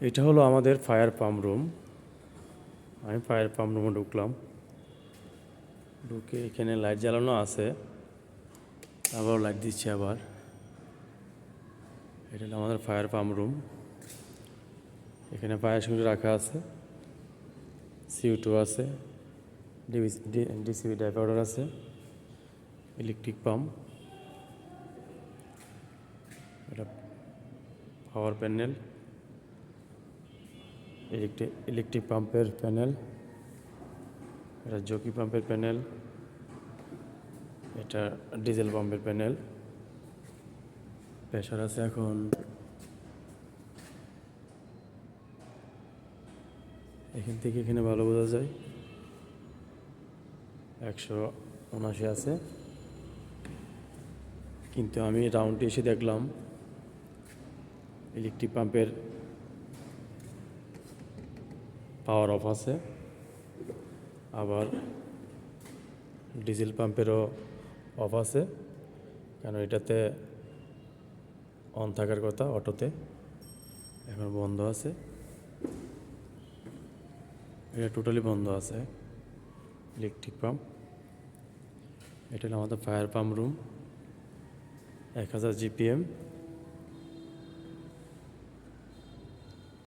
এটা হলো আমাদের ফায়ার পাম্প রুম। আমি ফায়ার পাম্প রুমে ঢুকলাম। ঢুকে এখানে লাইট জ্বালানো আছে, আবার লাইট দিচ্ছে আবার। এটা হলো আমাদের ফায়ার পাম্প রুম। এখানে ফায়ার এক্সটিংগুইশার রাখা আছে, CO2 আছে, ডিসিবি ডাইভার্টার আছে, ইলেকট্রিক পাম্প, এটা পাওয়ার প্যানেল, ইলেকট্রিক পাম্পের প্যানেল, এটা জকি পাম্পের প্যানেল, এটা ডিজেল পাম্পের প্যানেল। প্রেশার আছে এখন এখান থেকে এখানে ভালো বোঝা যায় 179 আছে, কিন্তু আমি রাউন্ডে এসে দেখলাম ইলেকট্রিক পাম্পের পাওয়ার অফ আছে, আবার ডিজেল পাম্পেরও অফ আছে, কারণ এটাতে অন থাকার কথা অটোতে, এখন বন্ধ আছে। এটা টোটালি বন্ধ আছে ইলেকট্রিক পাম্প। এটা হলো আমাদের ফায়ার পাম্প রুম, 1000 GPM।